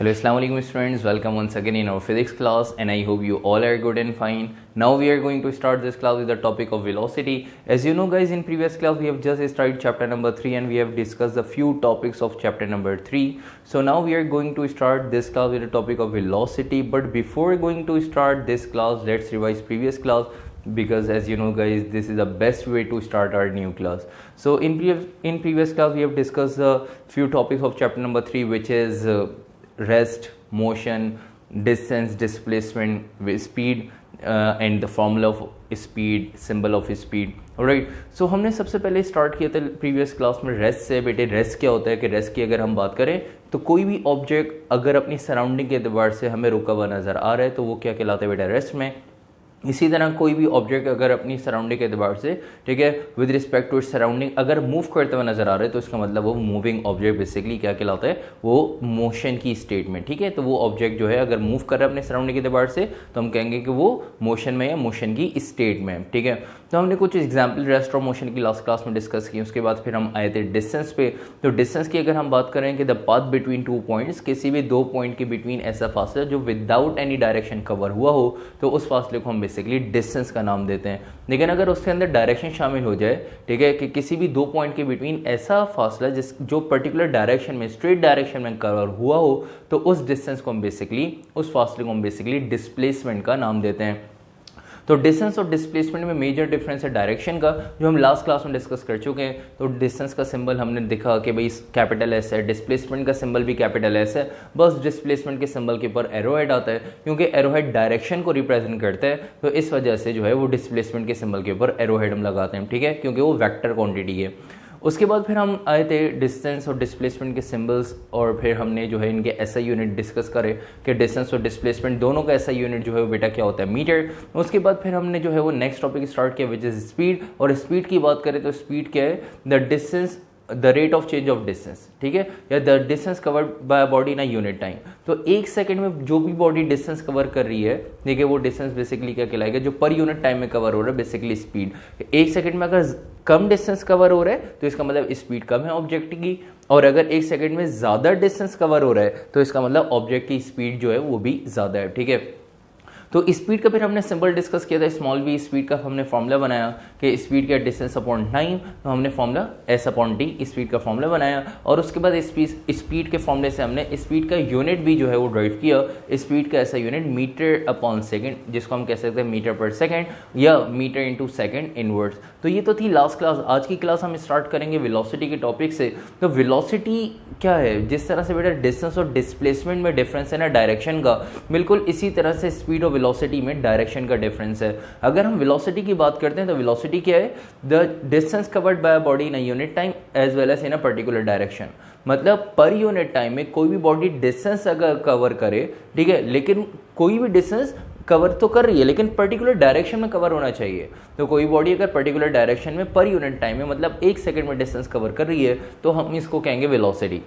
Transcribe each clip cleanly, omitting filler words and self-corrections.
Hello, Assalamu alaikum students. Welcome once again in our physics class, and I hope you all are good and fine. Now we are going to start this class with the topic of velocity. As you know, guys, in previous class we have just started chapter number 3 and we have discussed a few topics of chapter number 3. So now we are going to start this class with the topic of velocity. But before going to start this class, let's revise previous class, because as you know, guys, this is the best way to start our new class. So in previous class we have discussed a few topics of chapter number 3, which is rest, motion, distance, displacement, speed, and the formula of speed, symbol of speed. Right, so हमने सबसे पहले start किया था previous class में rest से. बेटे rest क्या होता है कि रेस्ट की अगर हम बात करें तो कोई भी ऑब्जेक्ट अगर अपनी सराउंडिंग के एतबार से हमें रुका हुआ नजर आ रहा है तो वो क्या कहलाता है बेटा, रेस्ट में. इसी तरह कोई भी ऑब्जेक्ट अगर अपनी सराउंडिंग के एतबार से, ठीक है, with respect to its surrounding अगर मूव करते हुए नजर आ रहा है तो इसका मतलब वो मूविंग ऑब्जेक्ट बेसिकली क्या कहलाता है, वो मोशन की स्टेट में. ठीक है, तो वो ऑब्जेक्ट जो है अगर मूव कर रहा है अपने सराउंडिंग के एतबार से तो हम कहेंगे कि वो मोशन में या मोशन की स्टेट में. ठीक है, तो हमने कुछ एग्जाम्पल रेस्ट और मोशन की लास्ट क्लास में डिस्कस की. उसके बाद फिर हम आए थे डिस्टेंस पे. तो डिस्टेंस की अगर हम बात करें कि the path between two points, किसी भी दो पॉइंट के बिटवीन ऐसा फासला जो विदाउट एनी डायरेक्शन कवर हुआ हो तो उस फासले को हम बेसिकली डिस्टेंस का नाम देते हैं. लेकिन अगर उसके अंदर डायरेक्शन शामिल हो जाए, ठीक है, कि किसी भी दो पॉइंट के बिटवीन ऐसा फासला जो पर्टिकुलर डायरेक्शन में, स्ट्रेट डायरेक्शन में कवर हुआ हो तो उस डिस्टेंस को हम बेसिकली, उस फासले को हम बेसिकली डिस्प्लेसमेंट का नाम देते हैं. तो डिस्टेंस और डिस्प्लेसमेंट में मेजर डिफरेंस है डायरेक्शन का, जो हम लास्ट क्लास में डिस्कस कर चुके हैं. तो डिस्टेंस का सिंबल हमने देखा कि भाई कैपिटल एस है, डिस्प्लेसमेंट का सिंबल भी कैपिटल एस है. बस डिस्प्लेसमेंट के सिंबल के ऊपर एरोहेड आता है क्योंकि एरोहेड डायरेक्शन को रिप्रेजेंट करता है, तो इस वजह से जो है वो डिस्प्लेसमेंट के सिंबल के ऊपर एरोहेड हम लगाते हैं. ठीक है, क्योंकि वो वेक्टर क्वांटिटी है. उसके बाद फिर हम आए थे डिस्टेंस और डिस्प्लेसमेंट के सिंबल्स, और फिर हमने जो है इनके एसआई यूनिट डिस्कस करे कि डिस्टेंस और डिस्प्लेसमेंट दोनों का एसआई यूनिट जो है वो बेटा क्या होता है, मीटर. उसके बाद फिर हमने जो है वो नेक्स्ट टॉपिक स्टार्ट किया विच इज स्पीड. और स्पीड की बात करें तो स्पीड क्या है, the distance, the rate of change of distance. ठीक है, या the distance covered by body in a unit time. तो एक सेकंड में जो भी बॉडी डिस्टेंस कवर कर रही है, ठीक है, वो डिस्टेंस बेसिकली क्या कहलाएगा, जो पर यूनिट टाइम में कवर हो रहा है, बेसिकली स्पीड. एक सेकंड में अगर कम डिस्टेंस कवर हो रहा है तो इसका मतलब स्पीड कम है ऑब्जेक्ट की, और अगर एक सेकंड में ज्यादा डिस्टेंस कवर हो रहा है तो इसका मतलब ऑब्जेक्ट की स्पीड जो है वो भी ज्यादा है. ठीक है, तो स्पीड का फिर हमने सिंबल डिस्कस किया था, स्मॉल वी. स्पीड का हमने फॉर्मूला बनाया कि स्पीड का डिस्टेंस अपॉन टाइम, तो हमने formula S upon T speed का फॉर्मूला बनाया. और उसके बाद स्पीड के फॉर्मूले से हमने स्पीड का यूनिट भी जो है वो ड्राइव किया. स्पीड का ऐसा यूनिट मीटर अपॉन सेकेंड, जिसको हम कह सकते हैं मीटर पर सेकेंड या मीटर इंटू सेकेंड इनवर्ड्स. तो ये तो थी लास्ट क्लास. आज की क्लास हम स्टार्ट करेंगे वेलोसिटी के टॉपिक से. तो वेलोसिटी क्या है, जिस तरह से बेटा डिस्टेंस और डिस्प्लेसमेंट में डिफरेंस है ना डायरेक्शन का, बिल्कुल इसी तरह से स्पीड और वेलोसिटी में डायरेक्शन का डिफरेंस है. अगर हम वेलोसिटी की बात करते हैं तो वेलोसिटी क्या है, the distance covered by a body in a unit time as well as in a particular direction. मतलब पर यूनिट टाइम में कोई भी बॉडी डिस्टेंस अगर कवर करे, ठीक है, लेकिन कोई भी डिस्टेंस कवर तो कर रही है लेकिन पर्टिकुलर डायरेक्शन में कवर होना चाहिए. तो कोई बॉडी अगर पर्टिकुलर डायरेक्शन में पर यूनिट टाइम में मतलब एक सेकंड में डिस्टेंस कवर कर रही है तो हम इसको कहेंगे वेलोसिटी.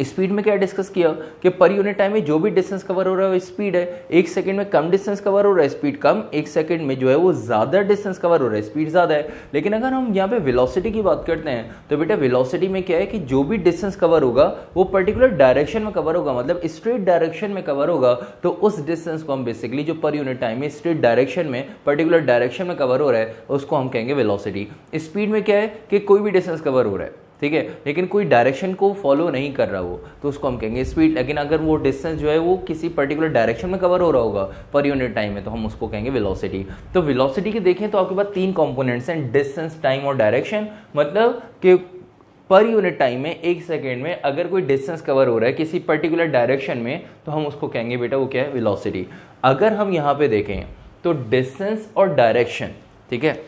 स्पीड में क्या डिस्कस किया कि पर यूनिट टाइम में जो भी डिस्टेंस कवर हो रहा है वो स्पीड है. एक सेकंड में कम डिस्टेंस कवर हो रहा है, स्पीड कम. एक सेकंड में जो है वो ज्यादा डिस्टेंस कवर हो रहा है, स्पीड ज्यादा है. लेकिन अगर हम यहाँ पे वेलोसिटी की बात करते हैं तो बेटा वेलोसिटी में क्या है कि जो भी डिस्टेंस कवर होगा वो पर्टिकुलर डायरेक्शन में कवर होगा, मतलब स्ट्रेट डायरेक्शन में कवर होगा. तो उस डिस्टेंस को हम बेसिकली जो पर यूनिट टाइम में स्ट्रेट डायरेक्शन में, पर्टिकुलर डायरेक्शन में कवर हो रहा है, उसको हम कहेंगे वेलोसिटी. स्पीड में क्या है कि कोई भी डिस्टेंस कवर हो रहा है, ठीक है, लेकिन कोई डायरेक्शन को फॉलो नहीं कर रहा वो, तो उसको हम कहेंगे स्पीड. लेकिन अगर वो डिस्टेंस जो है वो किसी पर्टिकुलर डायरेक्शन में कवर हो रहा होगा पर यूनिट टाइम में तो हम उसको कहेंगे वेलोसिटी. तो वेलोसिटी के देखें तो आपके पास तीन कंपोनेंट्स हैं, डिस्टेंस, टाइम और डायरेक्शन. मतलब कि पर यूनिट टाइम में एक सेकेंड में अगर कोई डिस्टेंस कवर हो रहा है किसी पर्टिकुलर डायरेक्शन में तो हम उसको कहेंगे बेटा वो क्या है, वेलोसिटी. अगर हम यहाँ पे देखें तो डिस्टेंस और डायरेक्शन, ठीक है,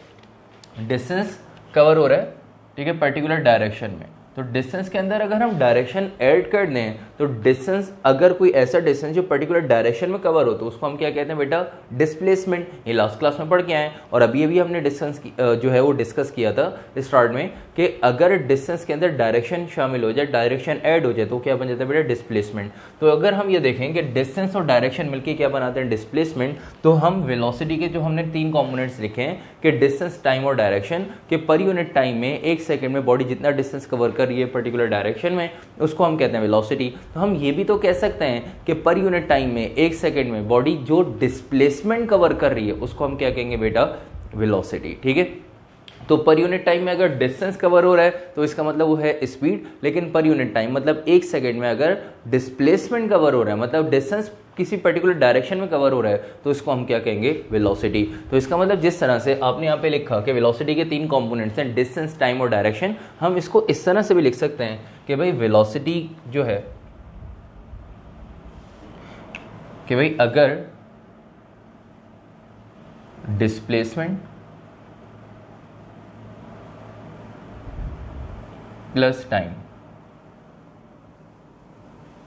डिस्टेंस कवर हो रहा है, ठीक है, पर्टिकुलर डायरेक्शन में. तो डिस्टेंस के अंदर अगर हम डायरेक्शन ऐड कर दें तो डिस्टेंस, अगर कोई ऐसा डिस्टेंस जो पर्टिकुलर डायरेक्शन में कवर हो तो उसको हम क्या कहते हैं बेटा, डिस्प्लेसमेंट. ये लास्ट क्लास में पढ़ के आए. और अभी हमने डिस्टेंस जो है वो डिस्कस किया था स्टार्ट में कि अगर डिस्टेंस के अंदर डायरेक्शन शामिल हो जाए, डायरेक्शन ऐड हो जाए तो क्या बन जाता है बेटा, डिस्प्लेसमेंट. तो अगर हम ये देखें कि डिस्टेंस और डायरेक्शन मिलकर क्या बनाते हैं, डिस्प्लेसमेंट, तो हम वेलोसिटी के जो हमने तीन कॉम्पोनेंट्स लिखे हैं कि डिस्टेंस, टाइम और डायरेक्शन, के पर यूनिट टाइम में एक सेकंड में बॉडी जितना डिस्टेंस कवर कर कर रही है पर्टिकुलर डायरेक्शन में, उसको हम कहते हैं वेलोसिटी। तो हम ये भी तो कह सकते हैं कि पर यूनिट टाइम में, एक सेकेंड में बॉडी जो डिस्प्लेसमेंट कवर कर रही है उसको हम क्या कहेंगे बेटा, वेलोसिटी। ठीक है, तो पर यूनिट टाइम में अगर डिस्टेंस कवर हो रहा है तो इसका मतलब वो है स्पीड, लेकिन पर यूनिट टाइम मतलब एक सेकेंड में अगर डिस्प्लेसमेंट कवर हो रहा है, मतलब डिस्टेंस किसी पर्टिकुलर डायरेक्शन में कवर हो रहा है, तो इसको हम क्या कहेंगे, वेलोसिटी। तो इसका मतलब जिस तरह से आपने यहाँ पे लिखा कि वेलोसिटी के 3 कंपोनेंट्स हैं, डिस्टेंस, टाइम और डायरेक्शन, हम इसको इस तरह से भी लिख सकते हैं कि भाई वेलोसिटी जो है, कि भाई अगर डिस्प्लेसमेंट प्लस टाइम,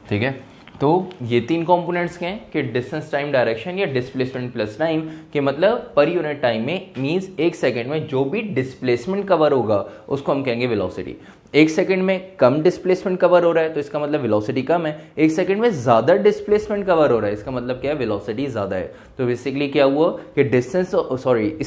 ठीक है, तो ये 3 कंपोनेंट्स के हैं कि डिस्टेंस, टाइम, डायरेक्शन या डिस्प्लेसमेंट प्लस टाइम, के मतलब पर यूनिट टाइम में मींस एक सेकंड में जो भी डिस्प्लेसमेंट कवर होगा उसको हम कहेंगे वेलोसिटी। एक सेकंड में कम डिस्प्लेसमेंट कवर हो रहा है तो इसका मतलब वेलोसिटी कम है, एक सेकंड में ज्यादा डिस्प्लेसमेंट कवर हो रहा है इसका मतलब क्या है, वेलोसिटी ज्यादा है। तो बेसिकली क्या हुआ कि डिस्टेंस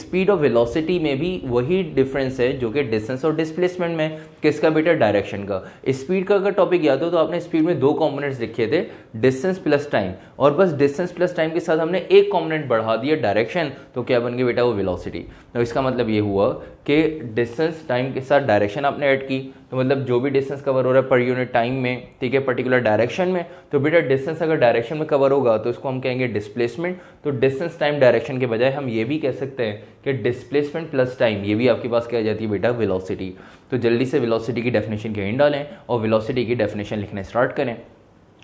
स्पीड और वेलोसिटी में भी वही डिफरेंस है जो कि डिस्टेंस और डिस्प्लेसमेंट में, किसका बेटा, डायरेक्शन का। स्पीड का अगर टॉपिक याद हो तो आपने स्पीड में 2 कंपोनेंट्स लिखे थे, डिस्टेंस प्लस टाइम, और बस डिस्टेंस प्लस टाइम के साथ हमने एक कंपोनेंट बढ़ा दिया, डायरेक्शन, तो क्या बन गया बेटा, वो वेलोसिटी। तो इसका मतलब ये हुआ कि डिस्टेंस टाइम के साथ डायरेक्शन आपने ऐड की, तो मतलब जो भी डिस्टेंस कवर हो रहा है पर यूनिट टाइम में, ठीक है, पर्टिकुलर डायरेक्शन में, तो बेटा डिस्टेंस अगर डायरेक्शन में कवर होगा तो इसको हम कहेंगे डिस्प्लेसमेंट। तो डिस्टेंस, टाइम, डायरेक्शन के बजाय हम ये भी कह सकते हैं कि डिस्प्लेसमेंट प्लस टाइम, ये भी आपके पास क्या आ जाती है बेटा, वेलोसिटी। तो जल्दी से वेलोसिटी की डेफिनेशन कहीं डालें और वेलोसिटी की डेफिनेशन लिखने स्टार्ट करें।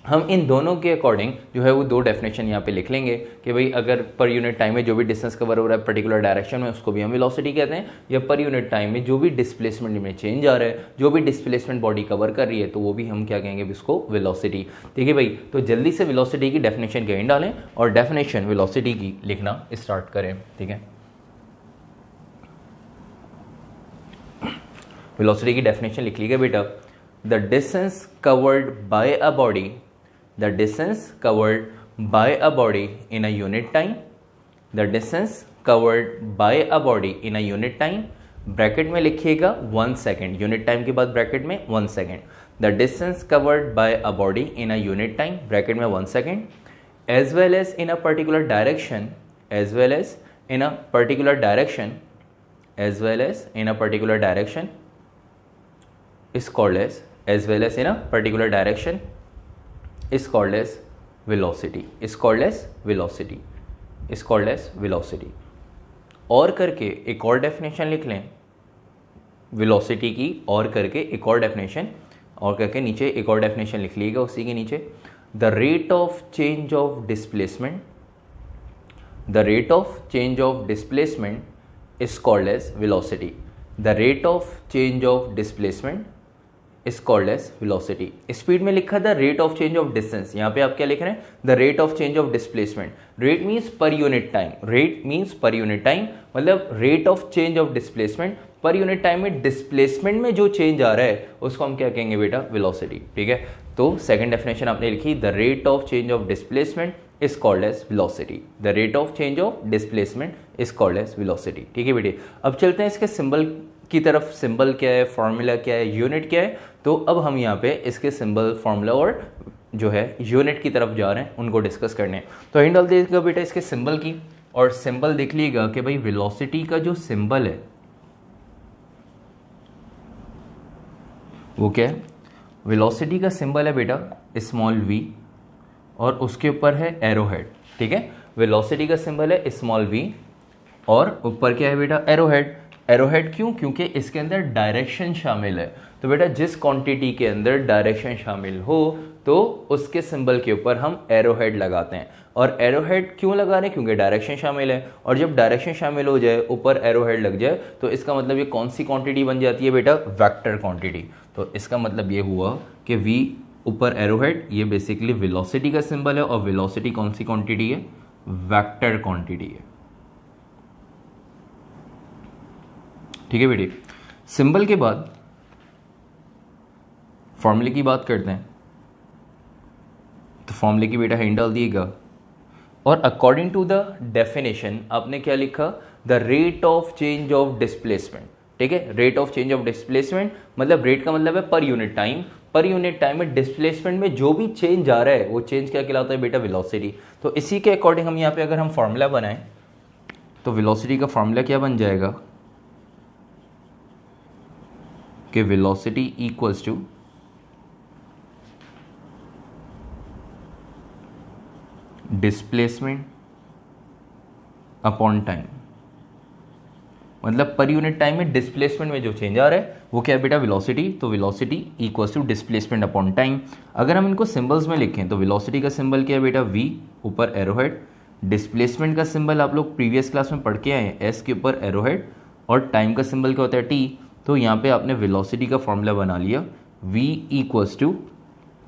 हम इन दोनों के अकॉर्डिंग जो है वो 2 डेफिनेशन यहाँ पे लिख लेंगे कि भाई अगर पर यूनिट टाइम में जो भी डिस्टेंस कवर हो रहा है पर्टिकुलर डायरेक्शन में उसको भी हम वेलोसिटी कहते हैं, या पर यूनिट टाइम में जो भी डिस्प्लेसमेंट में चेंज आ रहा है, जो भी डिस्प्लेसमेंट बॉडी कवर कर रही है, तो वो भी हम क्या कहेंगे इसको, वेलोसिटी। ठीक है भाई, तो जल्दी से वेलोसिटी की डेफिनेशन कहीं डालें और डेफिनेशन वेलोसिटी की लिखना स्टार्ट करें। ठीक है, वेलोसिटी की डेफिनेशन लिख लीजिए बेटा, the distance covered by a body, the distance covered by a body in a unit time, the distance covered by a body in a unit time, bracket में लिखिएगा 1 सेकेंड, यूनिट टाइम के बाद bracket में 1 second, the distance covered by a body in a unit time, bracket में 1 second, as well as in a particular direction, as well as in a particular direction, as well as in a particular direction is called as well as in a particular direction is called as velocity, is called as velocity, is called as velocity। और करके एक और definition लिख लें velocity की, और करके एक और डेफिनेशन, और करके नीचे एक और डेफिनेशन लिख लीजिएगा उसी के नीचे, the rate of change of displacement, the rate of change of displacement is called as velocity, the rate of change of displacement is called as velocity. Speed में लिखा था rate of change of distance, यहाँ पे आप क्या लिख रहे हैं, the rate of change of displacement. Rate means per unit time, rate means per unit time, मतलब rate of change of displacement, per unit time में डिस्प्लेसमेंट में जो चेंज आ रहा है उसको हम क्या कहेंगे बेटा, वेलोसिटी। ठीक है, तो सेकंड डेफिनेशन आपने लिखी, the rate of change of displacement is called as velocity, the rate of change of displacement is called as velocity. ठीक है बेटे, अब चलते हैं इसके सिंबल की तरफ। सिंबल क्या है, फॉर्मूला क्या है, यूनिट क्या है, तो अब हम यहाँ पे इसके सिंबल, फॉर्मूला और जो है यूनिट की तरफ जा रहे हैं, उनको डिस्कस करने हैं। तो हिंट डाल दीजिएगा बेटा इसके सिंबल की, और सिंबल देख लीजिएगा कि भाई वेलोसिटी का जो सिंबल है वो क्या है, वेलोसिटी का सिंबल है बेटा स्मॉल v, और उसके ऊपर है एरो हेड। ठीक है, वेलोसिटी का सिंबल है स्मॉल v और ऊपर क्या है बेटा, एरो हेड। एरो हेड क्यों, क्योंकि इसके अंदर डायरेक्शन शामिल है। तो बेटा जिस क्वांटिटी के अंदर डायरेक्शन शामिल हो तो उसके सिंबल के ऊपर हम एरो हेड लगाते हैं। और एरो हेड क्यों लगा रहे हैं, क्योंकि डायरेक्शन शामिल है, और जब डायरेक्शन शामिल हो जाए, ऊपर एरो हेड लग जाए, तो इसका मतलब ये कौन सी क्वांटिटी बन जाती है बेटा, वेक्टर क्वांटिटी। तो इसका मतलब ये हुआ कि v ऊपर एरो हेड, ये बेसिकली वेलोसिटी का सिंबल है, और वेलोसिटी कौन सी क्वांटिटी है, वेक्टर क्वांटिटी है। ठीक है बेटी, सिंबल के बाद फॉर्मूले की बात करते हैं। तो फॉर्मूले की बेटा हिंट डाल दिएगा, और अकॉर्डिंग टू द डेफिनेशन आपने क्या लिखा, the rate of change of displacement. ठीक है। Rate of change of displacement मतलब रेट का मतलब है पर यूनिट टाइम, पर यूनिट टाइम में डिस्प्लेसमेंट में जो भी चेंज आ रहा है वो चेंज क्या कहलाता है बेटा, वेलोसिटी। तो इसी के अकॉर्डिंग हम यहाँ पे अगर हम फॉर्मूला बनाएं तो वेलोसिटी का फॉर्मूला क्या बन जाएगा कि velocity equals to displacement upon time. मतलब पर यूनिट टाइम में डिस्प्लेसमेंट में जो चेंज आ रहा है वो क्या है बेटा, वेलोसिटी। तो velocity equals to displacement upon time. अगर हम इनको सिंबल्स में लिखें तो वेलोसिटी का सिंबल क्या है बेटा, v ऊपर एरोहेड। डिस्प्लेसमेंट का सिंबल आप लोग प्रीवियस क्लास में पढ़ के आए हैं, s के ऊपर एरोहेड। और टाइम का सिंबल क्या होता है, t। तो यहाँ पे आपने वेलोसिटी का फॉर्मूला बना लिया v equals to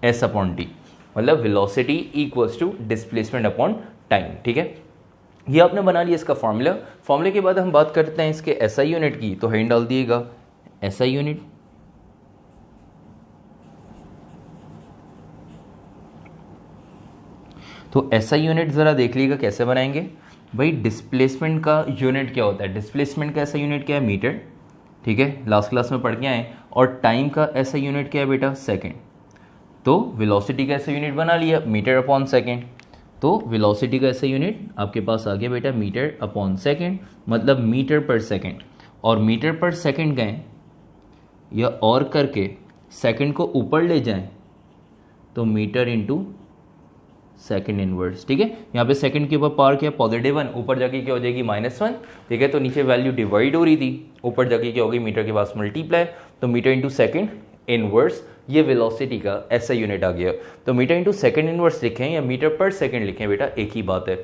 s upon T, मतलब velocity equals to displacement upon time. ठीक है, ये आपने बना लिया इसका फॉर्मूला। फॉर्मूले के बाद हम बात करते हैं इसके एसआई यूनिट की, तो हेड डाल दिएगा एसआई यूनिट। तो एसआई यूनिट जरा देख लीजिएगा कैसे बनाएंगे भाई। डिस्प्लेसमेंट का यूनिट क्या होता है, डिस्प्लेसमेंट का एसआई यूनिट क्या है, मीटर। ठीक है, लास्ट क्लास में पढ़ के आए। और टाइम का एसआई यूनिट क्या है बेटा, सेकेंड। तो वेलोसिटी का एसआई यूनिट बना लिया मीटर अपॉन सेकेंड। तो वेलोसिटी का एसआई यूनिट आपके पास आ गया बेटा मीटर अपॉन सेकेंड, मतलब मीटर पर सेकेंड। और मीटर पर सेकेंड गए या और करके सेकेंड को ऊपर ले जाएं तो मीटर इंटू सेकेंड इनवर्स। ठीक है, यहाँ पे सेकेंड के ऊपर पावर क्या, +1, ऊपर जाके क्या हो जाएगी -1। ठीक है, तो नीचे वैल्यू डिवाइड हो रही थी, ऊपर जाके क्या होगी, मीटर के पास मल्टीप्लाई, तो मीटर इंटू सेकेंड इनवर्स। ये वेलोसिटी का ऐसा यूनिट आ गया। तो मीटर इंटू सेकेंड इनवर्स लिखें या मीटर पर सेकेंड लिखें बेटा, एक ही बात है।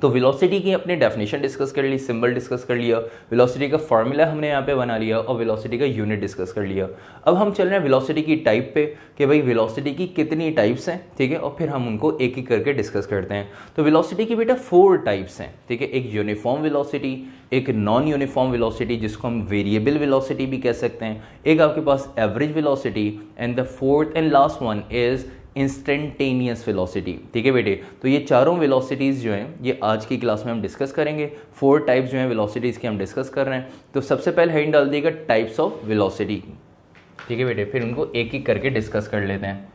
तो वेलोसिटी की अपने डेफिनेशन डिस्कस कर ली, सिंबल डिस्कस कर लिया, वेलोसिटी का फॉर्मूला हमने यहाँ पे बना लिया और वेलोसिटी का यूनिट डिस्कस कर लिया। अब हम चल रहे हैं वेलोसिटी की टाइप पे कि भाई वेलोसिटी की कितनी टाइप्स हैं। ठीक है, और फिर हम उनको एक एक करके डिस्कस करते हैं। तो वेलोसिटी की बेटा 4 टाइप्स हैं। ठीक है, एक यूनिफॉर्म वेलोसिटी, एक नॉन यूनिफॉर्म वेलोसिटी जिसको हम वेरिएबल वेलोसिटी भी कह सकते हैं, एक आपके पास average velocity, and the fourth and last one is instantaneous velocity. ठीक है बेटे, तो ये चारों वेलोसिटीज़ जो हैं ये आज की क्लास में हम डिस्कस करेंगे। 4 टाइप्स जो हैं वेलोसिटीज़ की हम डिस्कस कर रहे हैं। तो सबसे पहले हेडिंग डाल दिएगा टाइप्स ऑफ वेलोसिटी। ठीक है बेटे, फिर उनको एक एक करके डिस्कस कर लेते हैं।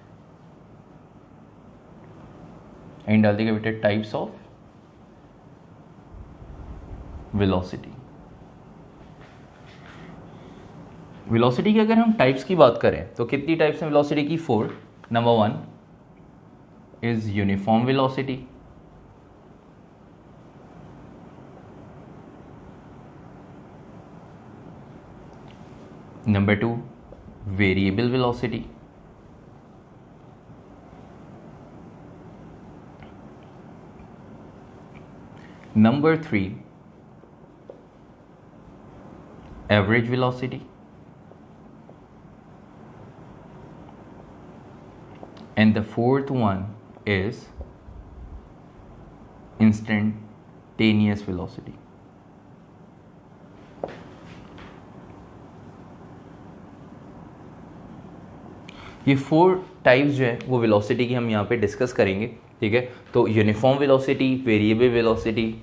हेडिंग डाल दिएगा बेटे टाइप्स ऑफ वेलोसिटी। वेलोसिटी की अगर हम टाइप्स की बात करें तो कितनी टाइप्स हैं वेलोसिटी की, 4। Number 1 is uniform velocity. Number 2 variable velocity. Number 3 average velocity. And the fourth one is instantaneous velocity. ये 4 टाइप्स जो है वो वेलोसिटी की हम यहाँ पे डिस्कस करेंगे। ठीक है, तो uniform velocity, variable velocity,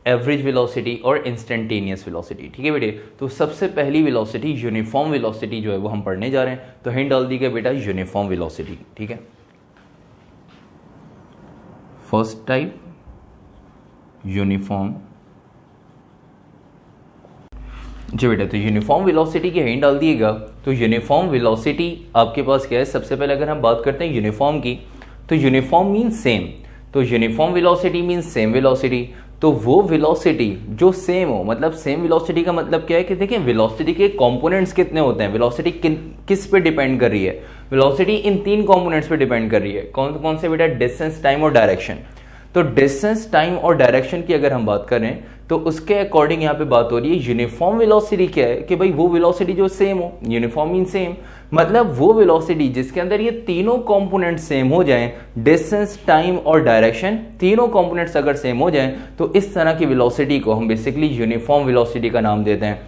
average velocity और इंस्टेंटेनियस वेलोसिटी। ठीक है बेटे, तो सबसे पहली वेलोसिटी यूनिफॉर्म वेलोसिटी जो है वो हम पढ़ने जा रहे हैं। तो हिंट डाल दी गई बेटा यूनिफॉर्म वेलोसिटी। ठीक है, फर्स्ट टाइप यूनिफॉर्म। जी बेटा, तो यूनिफॉर्म वेलोसिटी की हिंट डाल दिएगा। तो यूनिफॉर्म वेलोसिटी आपके पास क्या है, सबसे पहले अगर हम बात करते हैं यूनिफॉर्म की, तो यूनिफॉर्म मीन्स सेम। तो uniform velocity means same velocity. तो वो वेलोसिटी जो सेम हो, मतलब सेम वेलोसिटी का मतलब क्या है कि देखिए वेलोसिटी के कंपोनेंट्स कितने होते हैं, वेलोसिटी किस पे डिपेंड कर रही है, वेलोसिटी इन 3 कंपोनेंट्स पे डिपेंड कर रही है। कौन कौन से बेटा, डिस्टेंस, टाइम और डायरेक्शन। तो डिस्टेंस, टाइम और डायरेक्शन की अगर हम बात करें तो उसके अकॉर्डिंग यहाँ पे बात हो रही है। यूनिफॉर्म वेलोसिटी क्या है कि भाई वो वेलोसिटी जो सेम हो, यूनिफॉर्म मीन सेम, मतलब वो वेलोसिटी जिसके अंदर ये तीनों कंपोनेंट सेम हो जाएं, डिस्टेंस, टाइम और डायरेक्शन, तीनों कंपोनेंट्स अगर सेम हो जाएं तो इस तरह की वेलोसिटी को हम बेसिकली यूनिफॉर्म वेलोसिटी का नाम देते हैं।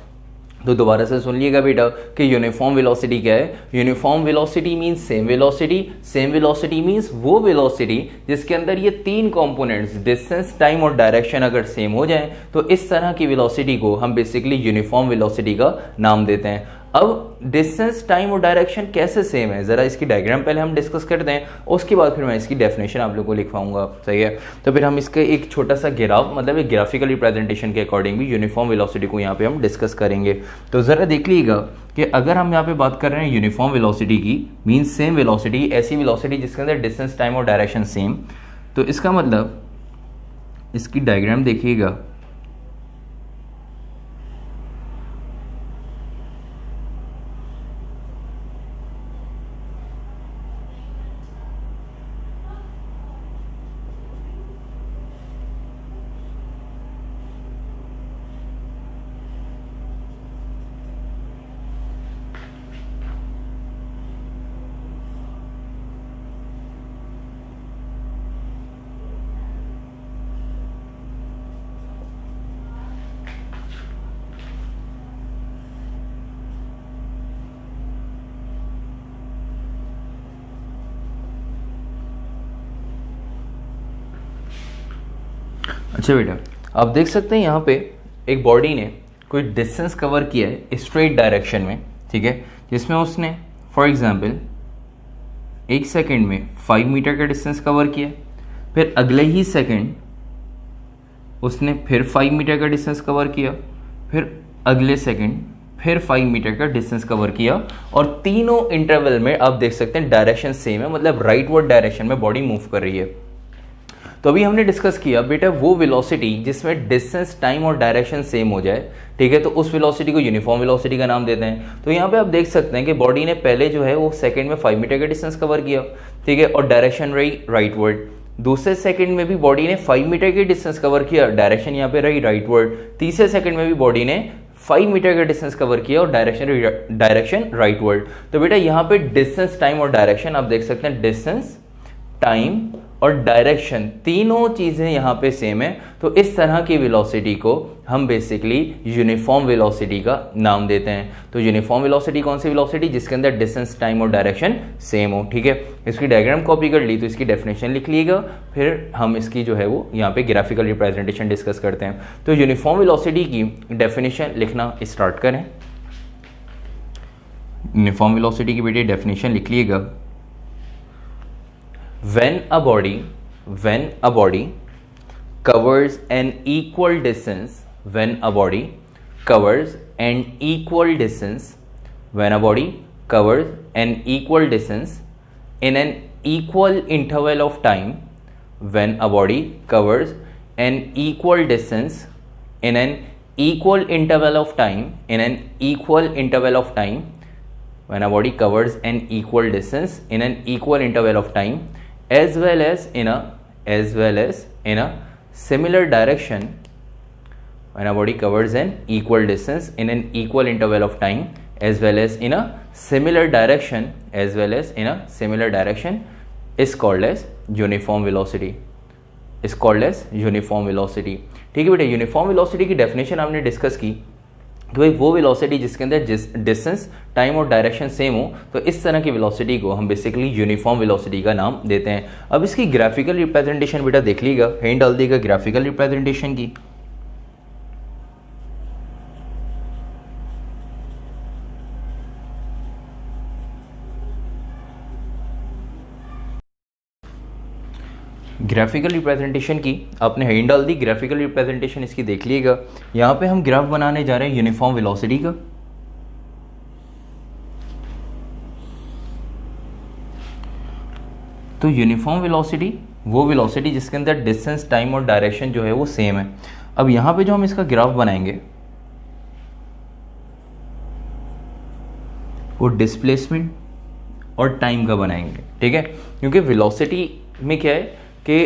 तो दोबारा से सुन लीजिएगा बेटा कि यूनिफॉर्म वेलोसिटी क्या है। Uniform velocity means same velocity. Same velocity means वो वेलोसिटी जिसके अंदर ये तीन कंपोनेंट्स डिस्टेंस, टाइम और डायरेक्शन अगर सेम हो जाएं तो इस तरह की वेलोसिटी को हम बेसिकली यूनिफॉर्म वेलोसिटी का नाम देते हैं। अब डिस्टेंस, टाइम और डायरेक्शन कैसे सेम है, जरा इसकी डायग्राम पहले हम डिस्कस करते हैं, उसके बाद फिर मैं इसकी डेफिनेशन आप लोगों को लिखवाऊंगा। सही है, तो फिर हम इसके एक छोटा सा ग्राफ, मतलब एक ग्राफिकल रिप्रेजेंटेशन के अकॉर्डिंग भी यूनिफॉर्म वेलोसिटी को यहाँ पे हम डिस्कस करेंगे। तो जरा देख लीजिएगा कि अगर हम यहाँ पे बात कर रहे हैं यूनिफॉर्म वेलोसिटी की, मीन्स सेम वेलोसिटी, ऐसी वेलोसिटी जिसके अंदर डिस्टेंस, टाइम और डायरेक्शन सेम, तो इसका मतलब इसकी डायग्राम देखिएगा। अच्छा बेटा, आप देख सकते हैं यहाँ पे एक बॉडी ने कोई डिस्टेंस कवर किया है स्ट्रेट डायरेक्शन में, ठीक है, जिसमें उसने फॉर एग्जांपल 1 सेकेंड में 5 मीटर का डिस्टेंस कवर किया, फिर अगले ही सेकेंड उसने फिर 5 मीटर का डिस्टेंस कवर किया, फिर अगले सेकेंड फिर 5 मीटर का डिस्टेंस कवर किया, और तीनों इंटरवल में आप देख सकते हैं डायरेक्शन सेम है, मतलब राइटवर्ड डायरेक्शन में बॉडी मूव कर रही है। तो अभी हमने डिस्कस किया बेटा वो वेलोसिटी जिसमें डिस्टेंस, टाइम और डायरेक्शन सेम हो जाए, ठीक है, तो उस वेलोसिटी को यूनिफॉर्म वेलोसिटी का नाम देते हैं। तो यहाँ पे आप देख सकते हैं कि बॉडी ने पहले जो है वो सेकंड में 5 मीटर का डिस्टेंस कवर किया, ठीक है, और डायरेक्शन रही राइटवर्ड। दूसरे सेकंड में भी बॉडी ने 5 मीटर की डिस्टेंस कवर किया, डायरेक्शन यहाँ पे रही राइटवर्ड। तीसरे सेकंड में भी बॉडी ने 5 मीटर का डिस्टेंस कवर किया और डायरेक्शन राइटवर्ड। तो बेटा यहाँ पे डिस्टेंस, टाइम और डायरेक्शन आप देख सकते हैं, डिस्टेंस, टाइम और डायरेक्शन तीनों चीजें यहाँ पे सेम है। तो इस तरह की वेलोसिटी को हम बेसिकली यूनिफॉर्म वेलोसिटी का नाम देते हैं। तो यूनिफॉर्म वेलोसिटी कौन सी वेलोसिटी जिसके अंदर डिस्टेंस, टाइम और डायरेक्शन सेम हो, ठीक है। इसकी डायग्राम कॉपी कर ली तो इसकी डेफिनेशन लिख लीजिएगा, फिर हम इसकी जो है वो यहाँ पे ग्राफिकल रिप्रेजेंटेशन डिस्कस करते हैं। तो यूनिफॉर्म वेलोसिटी की डेफिनेशन लिखना स्टार्ट करें। यूनिफॉर्म वेलोसिटी की बेटे डेफिनेशन लिख लीजिएगा। When a body covers an equal distance, when a body covers an equal distance, when a body covers an equal distance in an equal interval of time, when a body covers an equal distance in an equal interval of time, in an equal interval of time, when a body covers an equal distance in an equal interval of time, as well as in a similar direction, when a body covers an equal distance in an equal interval of time as well as in a similar direction, is called as uniform velocity, ठीक है बेटा। Uniform velocity की definition हमने discuss की कि भाई वो velocity जिसके अंदर डिस्टेंस, टाइम और डायरेक्शन सेम हो, तो इस तरह की वेलोसिटी को हम बेसिकली यूनिफॉर्म वेलोसिटी का नाम देते हैं। अब इसकी ग्राफिकल रिप्रेजेंटेशन बेटा देख लीजिएगा, हेंड डाल देगा ग्राफिकल रिप्रेजेंटेशन की। ग्राफिकल रिप्रेजेंटेशन की आपने हेडिंग डाल दी, ग्राफिकल रिप्रेजेंटेशन इसकी देख लीजिएगा। यहाँ पे हम ग्राफ बनाने जा रहे हैं यूनिफॉर्म वेलोसिटी का। तो यूनिफॉर्म वेलोसिटी वो वेलोसिटी जिसके अंदर डिस्टेंस, टाइम और डायरेक्शन जो है वो सेम है। अब यहाँ पे जो हम इसका ग्राफ बनाएंगे वो डिस्प्लेसमेंट और टाइम का बनाएंगे, ठीक है, क्योंकि वेलोसिटी में क्या है कि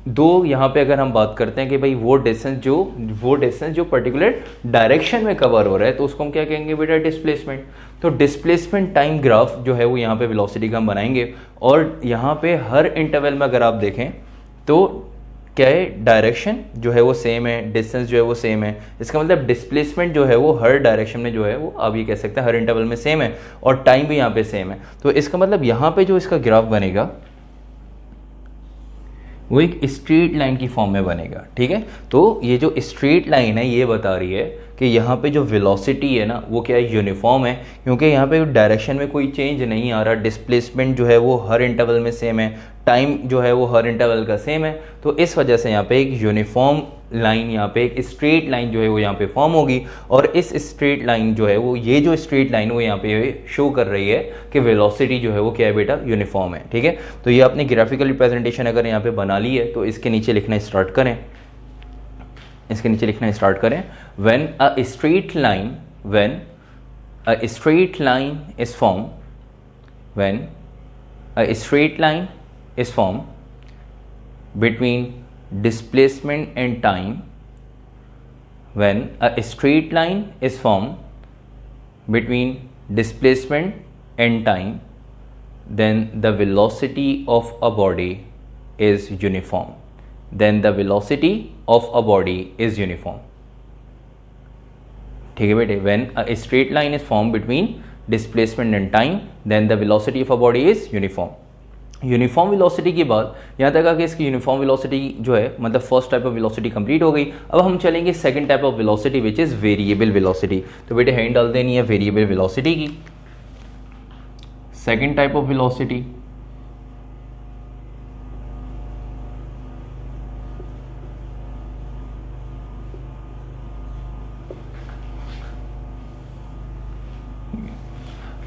दो यहाँ पे अगर हम बात करते हैं कि भाई वो डिस्टेंस जो पर्टिकुलर डायरेक्शन में कवर हो रहा है तो उसको हम क्या कहेंगे बेटा, डिस्प्लेसमेंट। तो डिस्प्लेसमेंट टाइम ग्राफ जो है वो यहाँ पे वेलोसिटी का हम बनाएंगे, और यहाँ पे हर इंटरवल में अगर आप देखें तो क्या है, डायरेक्शन जो है वो सेम है, डिस्टेंस जो है वो सेम है, इसका मतलब डिस्प्लेसमेंट जो है वो हर डायरेक्शन में जो है वो आप ये कह सकते हैं हर इंटरवल में सेम है, और टाइम भी यहाँ पे सेम है। तो इसका मतलब यहाँ पे जो इसका ग्राफ बनेगा वो एक स्ट्रेट लाइन की फॉर्म में बनेगा, ठीक है। तो ये जो स्ट्रेट लाइन है ये बता रही है कि यहाँ पे जो वेलोसिटी है ना वो क्या है, यूनिफॉर्म है, क्योंकि यहाँ पे डायरेक्शन में कोई चेंज नहीं आ रहा, डिस्प्लेसमेंट जो है वो हर इंटरवल में सेम है, टाइम जो है वो हर इंटरवल का सेम है। तो इस वजह से यहाँ पे एक यूनिफॉर्म लाइन, यहाँ पे एक स्ट्रेट लाइन जो है वो यहाँ पे फॉर्म होगी, और इस स्ट्रेट लाइन जो है वो, ये जो स्ट्रेट लाइन वो यहाँ पे शो कर रही है कि वेलोसिटी जो है वो क्या है बेटा, यूनिफॉर्म है, ठीक है। तो ये आपने ग्राफिकल रिप्रेजेंटेशन अगर यहाँ पे बना ली है तो इसके नीचे लिखना स्टार्ट करें, इसके नीचे लिखना स्टार्ट करें, when a straight line, when a straight line is form, when a straight line is formed between displacement and time, when a straight line is formed between displacement and time, then the velocity of a body is uniform, then the velocity of a body is uniform, ठीक है बेटे। when a straight line is formed between displacement and time, then the velocity of a body is uniform। Uniform velocity के बाद यहाँ तक आके इसकी uniform velocity जो है मतलब first type of velocity complete हो गई। अब हम चलेंगे second type of velocity which is variable velocity. तो बेटे हैंड डाल देनी है वेरिएबल वेलोसिटी की। सेकंड टाइप ऑफ वेलोसिटी,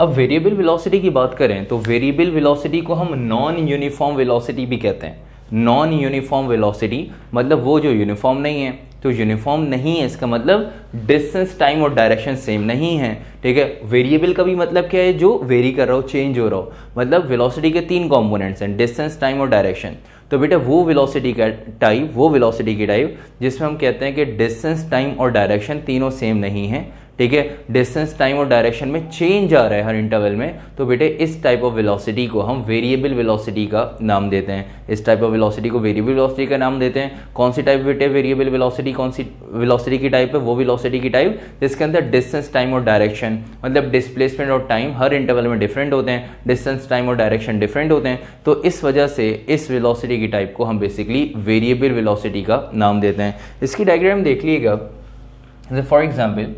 अब वेरिएबल वेलोसिटी की बात करें तो वेरिएबल वेलोसिटी को हम नॉन यूनिफॉर्म वेलोसिटी भी कहते हैं। नॉन यूनिफॉर्म वेलोसिटी मतलब वो जो यूनिफॉर्म नहीं है। तो यूनिफॉर्म नहीं है इसका मतलब डिस्टेंस, टाइम और डायरेक्शन सेम नहीं है, ठीक है। वेरिएबल का भी मतलब क्या है, जो वेरी कर रहा हो, चेंज हो रहा हो। मतलब वेलोसिटी के तीन कंपोनेंट्स हैं, डिस्टेंस, टाइम और डायरेक्शन। तो बेटा वो वेलोसिटी का टाइप, वो वेलोसिटी की टाइप जिसमें हम कहते हैं कि डिस्टेंस, टाइम और डायरेक्शन तीनों सेम नहीं है, ठीक है। डिस्टेंस, टाइम और डायरेक्शन में चेंज आ रहा है हर इंटरवल में। तो बेटे इस टाइप ऑफ वेलोसिटी को हम वेरिएबल वेलोसिटी का नाम देते हैं। इस टाइप ऑफ वेलोसिटी को वेरिएबल वेलोसिटी का नाम देते हैं। कौन सी टाइप बेटे वेरिएबल वेलोसिटी, कौन सी वेलोसिटी की टाइप है, वो वेलोसिटी की टाइप जिसके अंदर डिस्टेंस, टाइम और डायरेक्शन मतलब डिस्प्लेसमेंट और टाइम हर इंटरवल में डिफरेंट होते हैं, डिस्टेंस, टाइम और डायरेक्शन डिफरेंट होते हैं। तो इस वजह से इस वेलोसिटी की टाइप को हम बेसिकली वेरिएबल वेलोसिटी का नाम देते हैं। इसकी डायग्राम देख लीजिएगा। फॉर एग्जाम्पल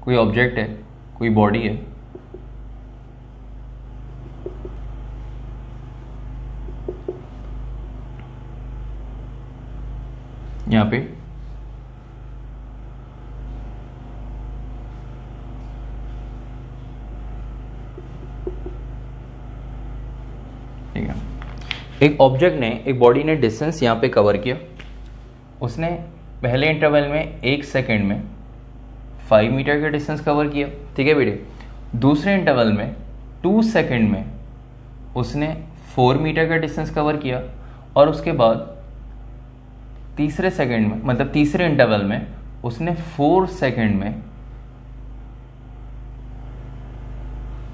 कोई ऑब्जेक्ट है, कोई बॉडी है, यहां पे ठीक है, एक ऑब्जेक्ट ने, एक बॉडी ने डिस्टेंस यहां पे कवर किया। उसने पहले इंटरवल में 1 सेकेंड में 5 मीटर का डिस्टेंस कवर किया, ठीक है बेटे। दूसरे इंटरवल में 2 सेकेंड में उसने 4 मीटर का डिस्टेंस कवर किया, और उसके बाद तीसरे सेकेंड में मतलब तीसरे इंटरवल में उसने 4 सेकेंड में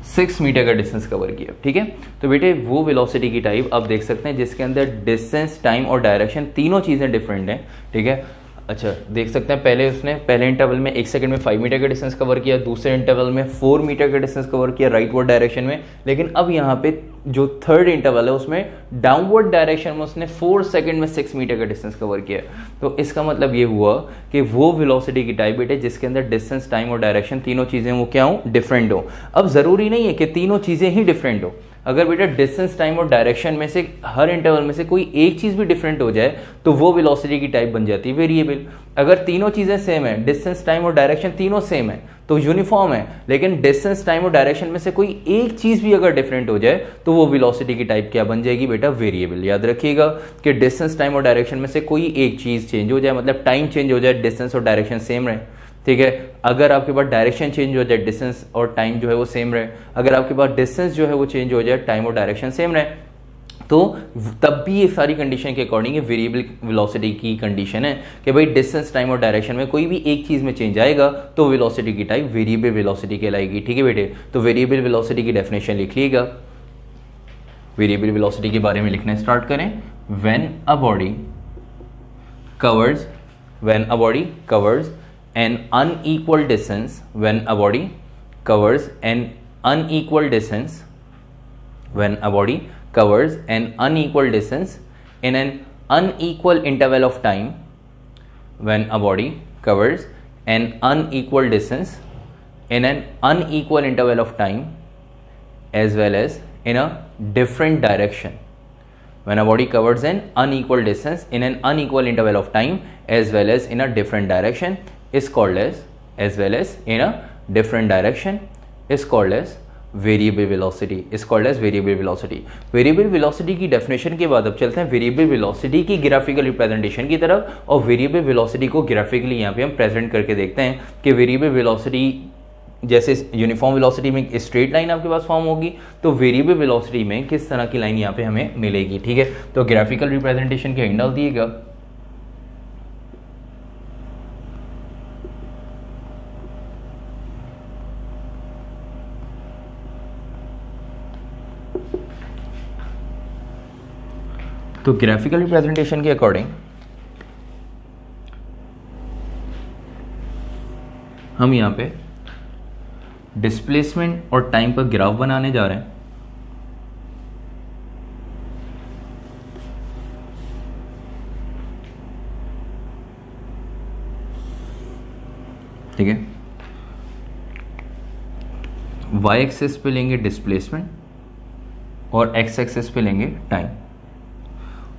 6 मीटर का डिस्टेंस कवर किया, ठीक है। तो बेटे वो वेलोसिटी की टाइप आप देख सकते हैं जिसके अंदर डिस्टेंस, टाइम और डायरेक्शन तीनों चीज़ें डिफरेंट हैं, ठीक है। अच्छा देख सकते हैं पहले उसने पहले इंटरवल में 1 सेकंड में 5 मीटर का डिस्टेंस कवर किया, दूसरे इंटरवल में 4 मीटर का डिस्टेंस कवर किया राइटवर्ड डायरेक्शन में। लेकिन अब यहाँ पे जो थर्ड इंटरवल है उसमें डाउनवर्ड डायरेक्शन में उसने 4 सेकंड में 6 मीटर का डिस्टेंस कवर किया। तो इसका मतलब ये हुआ कि वो वेलोसिटी की टाइप बेटे जिसके अंदर डिस्टेंस, टाइम और डायरेक्शन तीनों चीज़ें वो क्या हो, डिफरेंट हो। अब ज़रूरी नहीं है कि तीनों चीज़ें ही डिफरेंट हो। अगर बेटा डिस्टेंस, टाइम और डायरेक्शन में से हर इंटरवल में से कोई एक चीज़ भी डिफरेंट हो जाए तो वो वेलोसिटी की टाइप बन जाती है वेरिएबल। अगर तीनों चीज़ें सेम है, डिस्टेंस, टाइम और डायरेक्शन तीनों सेम है तो यूनिफॉर्म है। लेकिन डिस्टेंस, टाइम और डायरेक्शन में से कोई एक चीज़ भी अगर डिफरेंट हो जाए तो वो वेलोसिटी की टाइप क्या बन जाएगी बेटा, वेरिएबल। याद रखिएगा कि डिस्टेंस, टाइम और डायरेक्शन में से कोई एक चीज़ चेंज हो जाए, मतलब टाइम चेंज हो जाए, डिस्टेंस और डायरेक्शन सेम रहे, ठीक है। अगर आपके पास डायरेक्शन चेंज हो जाए, डिस्टेंस और टाइम जो है वो सेम रहे। अगर आपके पास डिस्टेंस जो है वो चेंज हो जाए, टाइम और डायरेक्शन सेम रहे, तो तब भी ये सारी कंडीशन के अकॉर्डिंग ये वेरिएबल वेलोसिटी की कंडीशन है कि भाई डिस्टेंस, टाइम और डायरेक्शन में कोई भी एक चीज़ में चेंज आएगा तो वेलोसिटी की टाइप वेरिएबल वेलोसिटी कहलाएगी, ठीक है बेटे। तो वेरिएबल वेलोसिटी की डेफिनेशन लिख लीजिएगा। वेरिएबल वेलोसिटी के बारे में लिखना स्टार्ट करें। When a body covers N unequal distance, when a body covers N unequal distance, when a body covers an unequal distance in an unequal interval of time, when a body covers an unequal distance in an unequal interval of time as well as in a different direction, when a body covers an unequal distance in an unequal interval of time as well as in a different direction is called as well as in a different direction is called as variable velocity, is called as variable velocity. Variable velocity की definition के बाद अब चलते हैं variable velocity की graphical representation की तरफ, और वेरिएबल वेलोसिटी को ग्राफिकली यहाँ पे हम प्रेजेंट करके देखते हैं कि वेरिएबल वेलोसिटी जैसे यूनिफॉर्म वेलोसिटी में स्ट्रेट लाइन आपके पास फॉर्म होगी, तो वेरिएबल वेलोसिटी में किस तरह की लाइन यहाँ पे हमें मिलेगी। ठीक है, तो ग्राफिकल रिप्रेजेंटेशन के हिंट डाल दिएगा। तो ग्राफिकल रिप्रेजेंटेशन के अकॉर्डिंग हम यहाँ पे डिस्प्लेसमेंट और टाइम पर ग्राफ बनाने जा रहे हैं। ठीक है, y एक्सिस पे लेंगे डिस्प्लेसमेंट और x एक्सिस पे लेंगे टाइम।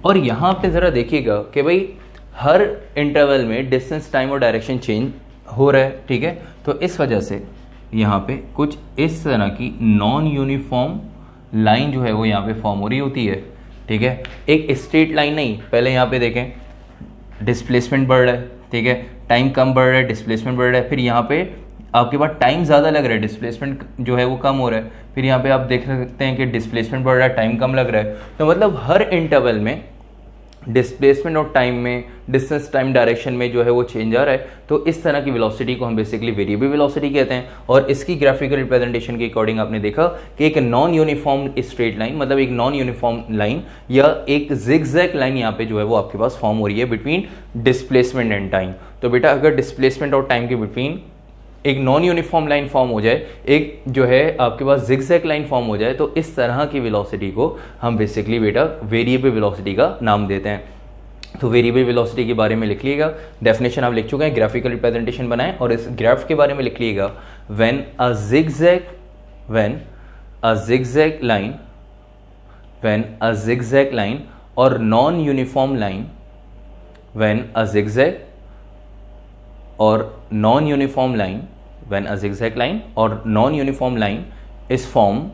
और यहाँ पे ज़रा देखिएगा कि भाई हर इंटरवल में डिस्टेंस, टाइम और डायरेक्शन चेंज हो रहा है। ठीक है, तो इस वजह से यहाँ पे कुछ इस तरह की नॉन यूनिफॉर्म लाइन जो है वो यहाँ पे फॉर्म हो रही होती है। ठीक है, एक स्ट्रेट लाइन नहीं। पहले यहाँ पे देखें डिस्प्लेसमेंट बढ़ रहा है, ठीक है, टाइम कम बढ़ रहा है, डिस्प्लेसमेंट बढ़ रहा है, फिर यहाँ पे आपके पास टाइम ज़्यादा लग रहा है, डिस्प्लेसमेंट जो है वो कम हो रहा है, फिर यहाँ पे आप देख सकते हैं कि डिस्प्लेसमेंट बढ़ रहा है, टाइम कम लग रहा है। तो मतलब हर इंटरवल में डिस्प्लेसमेंट और टाइम में, डिस्टेंस, टाइम, डायरेक्शन में जो है वो चेंज आ रहा है। तो इस तरह की वेलोसिटी को हम बेसिकली वेरिएबल वेलोसिटी कहते हैं। और इसकी ग्राफिकल रिप्रेजेंटेशन के अकॉर्डिंग आपने देखा कि एक नॉन यूनिफॉर्म स्ट्रेट लाइन, मतलब एक नॉन यूनिफॉर्म लाइन या एक जिगजैग लाइन यहाँ पे जो है वो आपके पास फॉर्म हो रही है बिटवीन डिस्प्लेसमेंट एंड टाइम। तो बेटा अगर डिस्प्लेसमेंट और टाइम के बिटवीन एक नॉन यूनिफॉर्म लाइन फॉर्म हो जाए, एक जो है आपके पास जिगजैग लाइन फॉर्म हो जाए, तो इस तरह की वेलोसिटी को हम बेसिकली बेटा वेरिएबल वेलोसिटी का नाम देते हैं। तो वेरिएबल वेलोसिटी के बारे में लिख लीजिएगा, डेफिनेशन आप लिख चुके हैं, ग्राफिकल रिप्रेजेंटेशन बनाएं और इस ग्राफ के बारे में लिख लीजिएगा। व्हेन अ जिगजैग लाइन और non uniform line, when a zigzag or non-uniform line, when a zigzag line or non-uniform line is formed,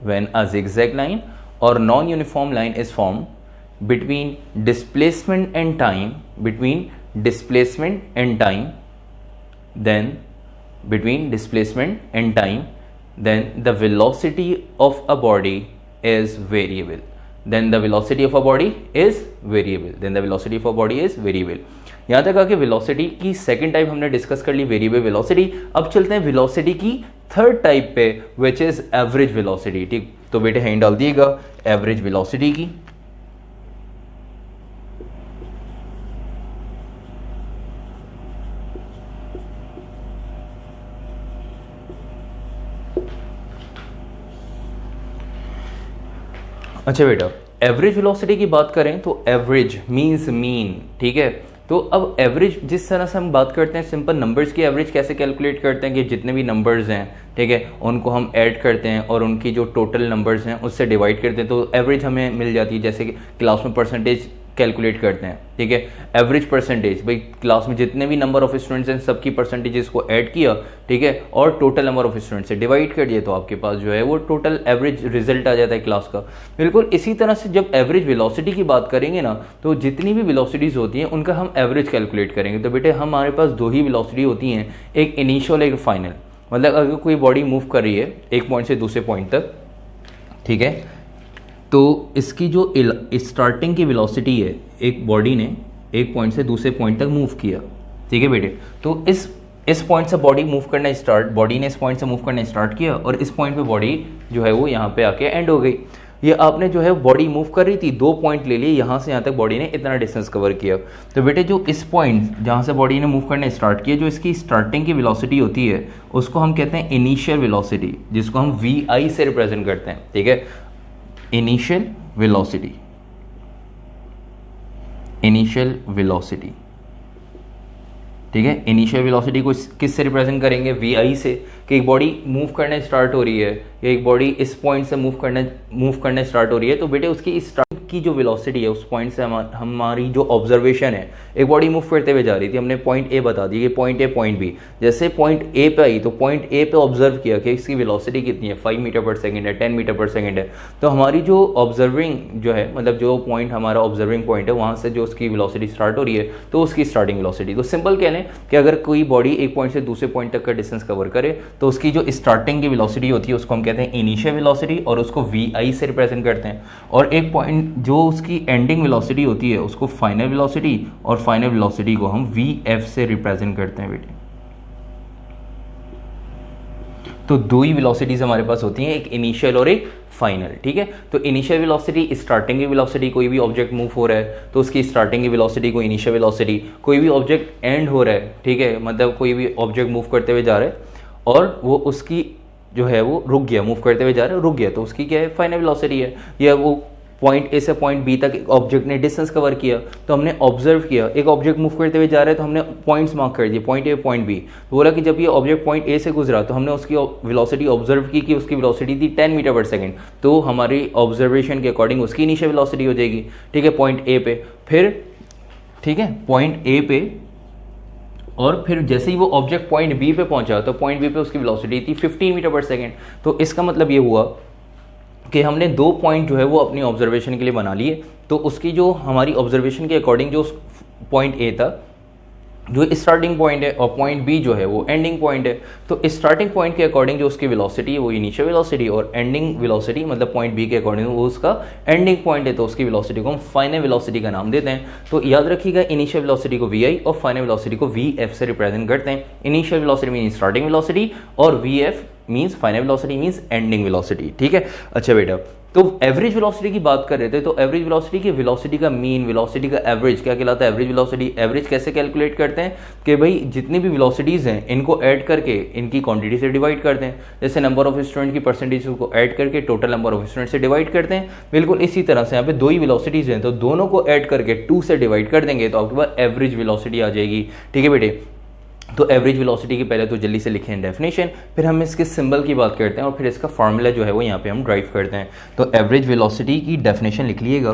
when a zigzag line or non-uniform line is formed between displacement and time, between displacement and time, then between displacement and time, then the velocity of a body is variable. Then the velocity of a body is variable. Then the velocity of a body is variable. यहाँ तक आके velocity की second type हमने discuss कर ली, variable velocity. अब चलते हैं velocity की थर्ड टाइप पे, विच इज एवरेज वेलोसिटी। ठीक, तो बेटे हैंड डाल दिएगा एवरेज वेलोसिटी की। अच्छा बेटा, एवरेज वेलोसिटी की बात करें तो एवरेज मींस मीन। ठीक है, तो अब एवरेज जिस तरह से हम बात करते हैं, सिंपल नंबर्स की एवरेज कैसे कैलकुलेट करते हैं कि जितने भी नंबर्स हैं, ठीक है, उनको हम ऐड करते हैं और उनकी जो टोटल नंबर्स हैं उससे डिवाइड करते हैं, तो एवरेज हमें मिल जाती है। जैसे कि क्लास में परसेंटेज कैलकुलेट करते हैं, ठीक है, एवरेज परसेंटेज, भाई क्लास में जितने भी नंबर ऑफ स्टूडेंट्स हैं सबकी परसेंटेजेस को ऐड किया, ठीक है, और टोटल नंबर ऑफ स्टूडेंट्स से डिवाइड कर दिया, तो आपके पास जो है वो टोटल एवरेज रिजल्ट आ जाता है क्लास का। बिल्कुल इसी तरह से जब एवरेज वेलोसिटी की बात करेंगे ना, तो जितनी भी वेलोसिटीज होती हैं उनका हम एवरेज कैलकुलेट करेंगे। तो बेटे हमारे पास दो ही वेलोसिटी होती हैं, एक इनिशियल एक फाइनल। मतलब अगर कोई बॉडी मूव कर रही है एक पॉइंट से दूसरे पॉइंट तक, ठीक है, तो इसकी जो स्टार्टिंग की वेलोसिटी है, एक बॉडी ने एक पॉइंट से दूसरे पॉइंट तक मूव किया, ठीक है बेटे, तो इस पॉइंट से बॉडी मूव करना स्टार्ट, बॉडी ने इस पॉइंट से मूव करना स्टार्ट किया और इस पॉइंट पे बॉडी जो है वो यहाँ पे आके एंड हो गई। ये आपने जो है बॉडी मूव कर रही थी, 2 पॉइंट ले लिए, यहाँ से यहाँ तक बॉडी ने इतना डिस्टेंस कवर किया। तो बेटे जो इस पॉइंट जहाँ से बॉडी ने मूव करने स्टार्ट किया, जो इसकी स्टार्टिंग की वेलोसिटी होती है उसको हम कहते हैं इनिशियल वेलोसिटी, जिसको हम vi से रिप्रेजेंट करते हैं। ठीक है, इनिशियल वेलोसिटी, इनिशियल वेलोसिटी। ठीक है, इनिशियल वेलोसिटी को किस से रिप्रेजेंट करेंगे? vi से, कि एक बॉडी मूव करने स्टार्ट हो रही है या एक बॉडी इस पॉइंट से मूव करने स्टार्ट हो रही है, तो बेटे उसकी स्टार्ट की जो वेलोसिटी है उस पॉइंट से हमारी जो ऑब्जर्वेशन है, एक बॉडी मूव करते हुए जा रही थी, हमने पॉइंट ए बता दी, ये पॉइंट ए पॉइंट बी, जैसे पॉइंट ए पे आई तो पॉइंट ए पे ऑब्जर्व किया कि इसकी वेलोसिटी कितनी है, 5 मीटर पर सेकंड है, 10 मीटर पर सेकंड है। तो हमारी जो ऑब्जर्विंग जो है, मतलब जो पॉइंट हमारा ऑब्जर्विंग पॉइंट है, वहाँ से जो उसकी वेलोसिटी स्टार्ट हो रही है तो उसकी स्टार्टिंग वेलोसिटी। तो सिंपल कह लें कि अगर कोई बॉडी एक पॉइंट से दूसरे पॉइंट तक का डिस्टेंस कवर करे तो उसकी जो स्टार्टिंग की वेलोसिटी होती है उसको हम कहते हैं इनिशियल वेलोसिटी और उसको vi से रिप्रेजेंट करते हैं। और एक पॉइंट जो उसकी एंडिंग वेलोसिटी होती है उसको फाइनल वेलोसिटी, और फाइनल वेलोसिटी को हम vf से रिप्रेजेंट करते हैं बेटे। तो दो ही वेलोसिटीज हमारे पास होती हैं, एक इनिशियल और एक फाइनल। ठीक है, तो इनिशियल वेलोसिटी स्टार्टिंग की वेलोसिटी, कोई भी ऑब्जेक्ट मूव हो रहा है तो उसकी स्टार्टिंग की वेलोसिटी को इनिशियल वेलोसिटी, कोई भी ऑब्जेक्ट एंड हो रहा है, ठीक है, मतलब कोई भी ऑब्जेक्ट मूव करते हुए जा रहा है और वो उसकी जो है वो रुक गया, मूव करते हुए जा रहा है, रुक गया, तो उसकी क्या है? फाइनल वेलोसिटी है। या वो पॉइंट ए से पॉइंट बी तक एक ऑब्जेक्ट ने डिस्टेंस कवर किया तो हमने ऑब्जर्व किया, एक ऑब्जेक्ट मूव करते हुए जा रहा है तो हमने पॉइंट्स मार्क कर दिए, पॉइंट ए पॉइंट बी। तो बोला कि जब ये ऑब्जेक्ट पॉइंट ए से गुजरा तो हमने उसकी वेलोसिटी ऑब्जर्व की कि उसकी वेलोसिटी थी 10 मीटर पर सेकंड, तो हमारी ऑब्जर्वेशन के अकॉर्डिंग उसकी इनिशियल वेलोसिटी हो जाएगी। ठीक है, पॉइंट ए पे, फिर ठीक है पॉइंट ए पे, और फिर जैसे ही वो ऑब्जेक्ट पॉइंट बी पे पहुंचा तो पॉइंट बी पे उसकी वेलोसिटी थी 15 मीटर पर सेकंड। तो इसका मतलब ये हुआ कि हमने 2 पॉइंट जो है वो अपनी ऑब्जर्वेशन के लिए बना लिए, तो उसकी जो हमारी ऑब्जर्वेशन के अकॉर्डिंग जो पॉइंट ए था जो स्टार्टिंग पॉइंट है और पॉइंट बी जो है वो एंडिंग पॉइंट है, तो स्टार्टिंग पॉइंट के अकॉर्डिंग जो उसकी वेलोसिटी है वो इनिशियल वेलोसिटी, और एंडिंग वेलोसिटी मतलब पॉइंट बी के अकॉर्डिंग वो उसका एंडिंग पॉइंट है, तो उसकी वेलोसिटी को हम फाइनल वेलोसिटी का नाम देते हैं। तो याद रखिएगा, इनिशियल वेलोसिटी को vi और फाइनल वेलोसिटी को vf से रिप्रेजेंट करते हैं। Initial velocity means starting velocity और vf means final velocity means ending velocity. ठीक है, अच्छा बेटा, तो एवरेज वेलोसिटी की बात कर रहे थे, तो एवरेज वेलोसिटी की वेलोसिटी का मीन, वेलोसिटी का एवरेज क्या कहलाता है? Average velocity. एवरेज कैसे कैलकुलेट करते हैं कि भाई जितनी भी वेलोसिटीज़ हैं इनको ऐड करके इनकी क्वांटिटी से डिवाइड करते हैं। जैसे नंबर ऑफ स्टूडेंट की परसेंटेज को ऐड करके टोटल नंबर ऑफ स्टूडेंट से डिवाइड करते हैं, बिल्कुल इसी तरह से यहाँ पे दो ही वेलोसिटीज़ हैं तो दोनों को ऐड करके 2 से डिवाइड कर देंगे तो आपके पास एवरेज वेलोसिटी आ जाएगी। ठीक है बेटे, तो एवरेज वेलोसिटी की पहले तो जल्दी से लिखें डेफिनेशन, फिर हम इसके सिंबल की बात करते हैं और फिर इसका फार्मूला जो है वो यहाँ पे हम ड्राइव करते हैं। तो एवरेज वेलोसिटी की डेफिनेशन लिख लीजिएगा।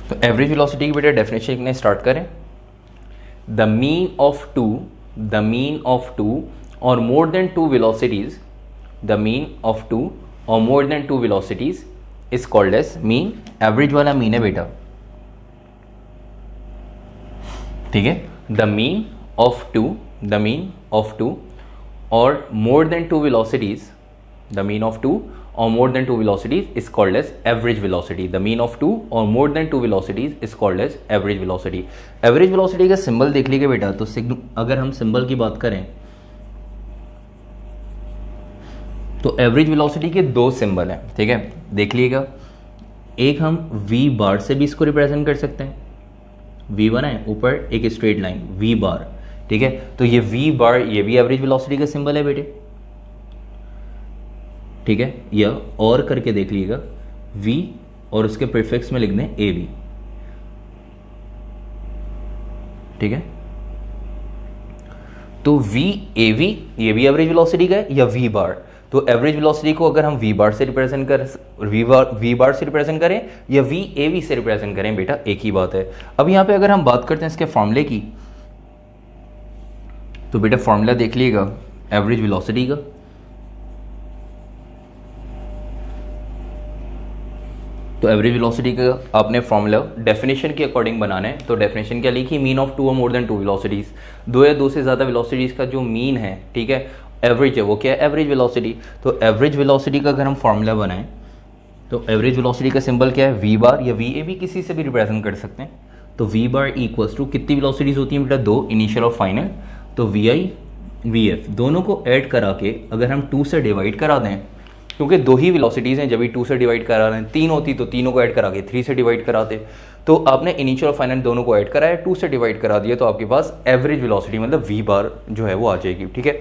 तो एवरेज वेलोसिटी की बेटा डेफिनेशन लिखने स्टार्ट करें। The mean of two or more than two velocities, the mean of two or more than two velocities is called as mean. Average वाला मीन है बेटा, ठीक है। The mean of two or more than two velocities, the mean of two or more than two velocities is called as average velocity. The mean of two or more than two velocities is called as average velocity. Average velocity का symbol देख लीजिए बेटा, तो अगर हम symbol की बात करें तो एवरेज वेलोसिटी के 2 सिंबल हैं, ठीक है, देख लीजिएगा। एक हम वी बार से भी इसको रिप्रेजेंट कर सकते हैं, वी बनाए ऊपर एक स्ट्रेट लाइन वी बार, ठीक है। तो ये वी बार ये भी एवरेज वेलोसिटी का सिंबल है बेटे, ठीक है। या और करके देख लीजिएगा, वी और उसके प्रीफिक्स में लिख दें ए वी, ठीक है। तो वी ए वी ये भी एवरेज वेलोसिटी का है, या वी बार। तो एवरेज वेलोसिटी को अगर हम वी बार से रिप्रेजेंट करें या वी ए वी से रिप्रेजेंट करें बेटा, एक ही बात है। अब यहां पे अगर हम बात करते हैं इसके फॉर्मूले की, तो बेटा फॉर्मूला देख लीजिएगा एवरेज वेलोसिटी का। तो एवरेज वेलोसिटी का आपने फॉर्मूला डेफिनेशन के अकॉर्डिंग बनाना है। तो डेफिनेशन क्या लिखी? Mean of two or more than two velocities, 2 या 2 से ज्यादा वेलोसिटीज का जो मीन है, ठीक है, एवरेज है, वो क्या है? Average velocity. तो एवरेज वेलोसिटी का अगर हम फॉर्मूला बनाएं तो एवरेज वेलोसिटी का सिंबल क्या है? वी बार या वी ए भी किसी से भी रिप्रेजेंट कर सकते हैं। तो वी बार इक्वल्स टू कितनी वेलोसिटीज होती हैं बेटा? 2, इनिशियल और फाइनल। तो वी आई वी एफ, दोनों को ऐड करा के अगर हम 2 से डिवाइड करा दें, क्योंकि दो ही वेलोसिटीज़ हैं, जब भी 2 से डिवाइड करा रहे हैं, 3 होती तो तीनों को ऐड करा के 3 से डिवाइड कराते, तो आपने इनिशियल और फाइनल दोनों को ऐड कराया, 2 से डिवाइड करा दिया, तो आपके पास एवरेज वेलोसिटी मतलब वी बार जो है वो आ जाएगी। ठीक है,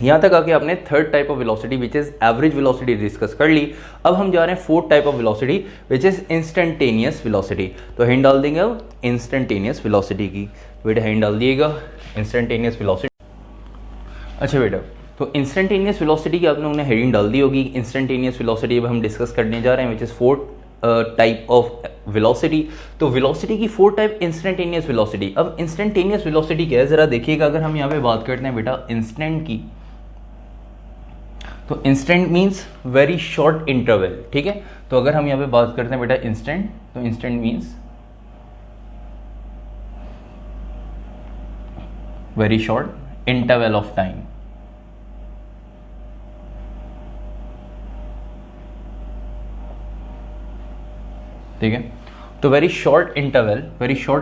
यहाँ तक आके आपने third type of velocity which is average velocity discuss कर ली। अब हम जा रहे हैं fourth type of velocity which is instantaneous velocity. तो हिंट डाल देंगे अब इंस्टेंटेनियस वेलोसिटी की, बेटा हिंट डाल दिएगा इंस्टेंटेनियस वेलोसिटी। अच्छा बेटा, तो इंस्टेंटेनियस वेलोसिटी की आप लोगों ने हेडिंग डाल दी होगी। इंस्टेंटेनियस वेलोसिटी अब हम डिस्कस करने जा रहे हैं which is fourth type of velocity. तो वेलोसिटी की फोर्थ टाइप इंस्टेंटेनियस वेलोसिटी। अब इंस्टेंटेनियस वेलोसिटी क्या है जरा देखिएगा, अगर हम यहाँ पे बात करते हैं बेटा इंस्टेंट की, तो instant means very short interval. ठीक है, तो अगर हम यहाँ पे बात करते हैं बेटा इंस्टेंट, तो instant means very short interval of time. ठीक है, तो very short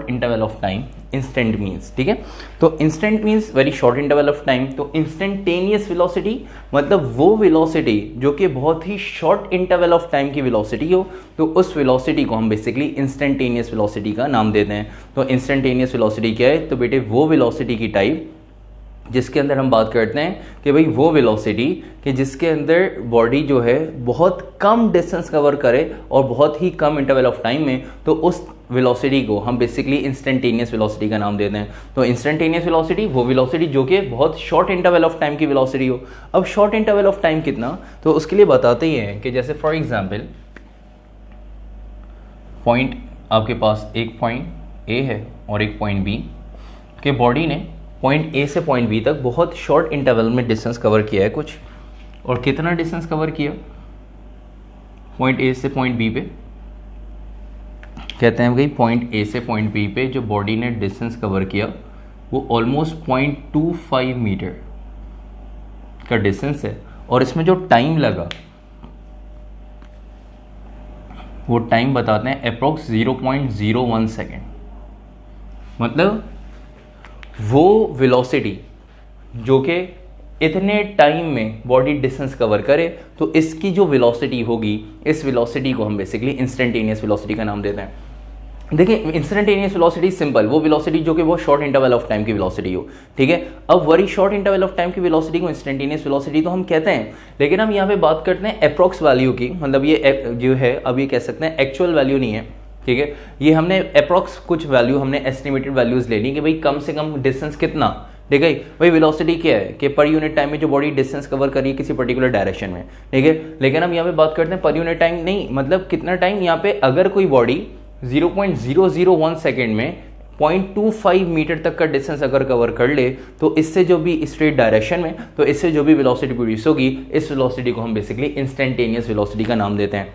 interval of time instant means. ठीक है, तो instant means very short interval of time. तो इंस्टेंटेनियस वेलोसिटी मतलब वो वेलोसिटी जो कि बहुत ही शॉर्ट इंटरवल ऑफ टाइम की वेलोसिटी हो, तो उस वेलोसिटी को हम बेसिकली इंस्टेंटेनियस वेलोसिटी का नाम देते हैं। तो इंस्टेंटेनियस वेलोसिटी क्या है, तो बेटे वो वेलोसिटी की टाइप जिसके अंदर हम बात करते हैं कि भाई वो वेलोसिटी कि जिसके अंदर बॉडी जो है बहुत कम डिस्टेंस कवर करे और बहुत ही कम इंटरवल ऑफ टाइम में, तो उस वेलोसिटी को हम बेसिकली इंस्टेंटेनियस वेलोसिटी का नाम देते हैं। तो इंस्टेंटेनियस वेलोसिटी वो वेलोसिटी जो कि बहुत शॉर्ट इंटरवल ऑफ टाइम की वेलोसिटी हो। अब शॉर्ट इंटरवल ऑफ टाइम कितना, तो उसके लिए बताते ही हैं कि जैसे फॉर एग्जाम्पल पॉइंट आपके पास एक पॉइंट ए है और एक पॉइंट बी के, बॉडी ने पॉइंट ए से पॉइंट बी तक बहुत शॉर्ट इंटरवल में डिस्टेंस कवर किया है कुछ, और कितना डिस्टेंस कवर किया पॉइंट ए से पॉइंट बी पे, कहते हैं भाई पॉइंट ए से पॉइंट बी पे जो बॉडी ने डिस्टेंस कवर किया वो ऑलमोस्ट 0.25 मीटर का डिस्टेंस है, और इसमें जो टाइम लगा वो टाइम बताते हैं अप्रोक्स 0.01 सेकेंड। मतलब वो वेलोसिटी जो कि इतने टाइम में बॉडी डिस्टेंस कवर करे, तो इसकी जो वेलोसिटी होगी, इस वेलोसिटी को हम बेसिकली इंस्टेंटेनियस वेलोसिटी का नाम देते हैं। देखिए इंस्टेंटेनियस वेलोसिटी सिंपल वो वेलोसिटी जो कि वो शॉर्ट इंटरवल ऑफ टाइम की वेलोसिटी हो। ठीक है, अब very short interval of time की वेलोसिटी को इंस्टेंटेनियस वेलोसिटी तो हम कहते हैं, लेकिन हम यहाँ पे बात करते हैं अप्रॉक्स वैल्यू की। मतलब ये जो है अब ये कह सकते हैं एक्चुअल वैल्यू नहीं है। ठीक है, ये हमने अप्रॉक्स कुछ वैल्यू हमने एस्टिमेटेड वैल्यूज ले ली कि भाई कम से कम डिस्टेंस कितना। ठीक है भाई, वेलोसिटी क्या है कि पर यूनिट टाइम में जो बॉडी डिस्टेंस कवर कर रही है किसी पर्टिकुलर डायरेक्शन में। ठीक है, लेकिन हम यहाँ पे बात करते हैं पर यूनिट टाइम नहीं, मतलब कितना टाइम यहाँ पे अगर कोई बॉडी 0.001 सेकेंड में 0.25 मीटर तक का डिस्टेंस अगर कवर कर ले, तो इससे जो भी स्ट्रेट डायरेक्शन में, तो इससे जो भी वेलोसिटी प्रोड्यूस होगी, इस वेलोसिटी को हम बेसिकली इंस्टेंटेनियस वेलोसिटी का नाम देते हैं।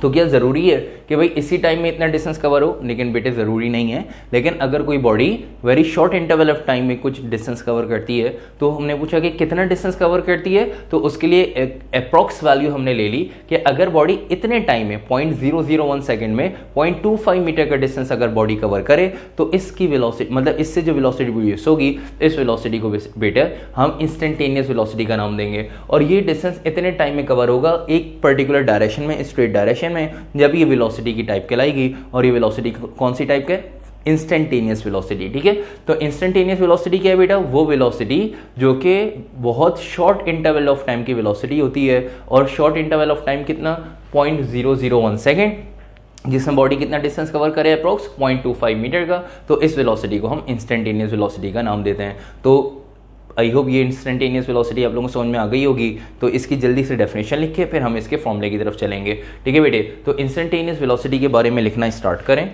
तो क्या ज़रूरी है कि भाई इसी टाइम में इतना डिस्टेंस कवर हो, लेकिन बेटे ज़रूरी नहीं है। लेकिन अगर कोई body very short interval of time में कुछ डिस्टेंस कवर करती है, तो हमने पूछा कि कितना डिस्टेंस कवर करती है, तो उसके लिए अप्रॉक्स वैल्यू हमने ले ली कि अगर बॉडी इतने टाइम में 0.001 सेकेंड में 0.25 मीटर का डिस्टेंस अगर बॉडी कवर करे, तो इसकी वेलोसिटी मतलब इससे जो वेलोसिटी प्रोड्यूस होगी, इस वेलोसिटी को बेटे हम इंस्टेंटेनियस वेलोसिटी का नाम देंगे। और ये डिस्टेंस इतने टाइम में कवर होगा एक पर्टिकुलर डायरेक्शन में, स्ट्रेट डायरेक्शन में, जब ये वेलोसिटी की टाइप कहलाएगी। और ये वेलोसिटी कौन सी टाइप के, इंस्टेंटेनियस वेलोसिटी। ठीक है, तो इंस्टेंटेनियस वेलोसिटी क्या है बेटा, वो वेलोसिटी जो कि बहुत शॉर्ट इंटरवल ऑफ टाइम की वेलोसिटी होती है। और शॉर्ट इंटरवल ऑफ टाइम कितना, 0.001 सेकेंड, जिसमें बॉडी कितना डिस्टेंस कवर करे अप्रोक्स 0.25 मीटर का, तो इस वेलोसिटी को हम इंस्टेंटेनियस वेलोसिटी का नाम देते हैं। तो आई होप ये इंस्टेंटेनियस वेलोसिटी आप लोगों को समझ में आ गई होगी। तो इसकी जल्दी से डेफिनेशन लिखे, फिर हम इसके फॉर्मूले की तरफ चलेंगे। ठीक है बेटे, तो इंस्टेंटेनियस वेलोसिटी के बारे में लिखना स्टार्ट करें।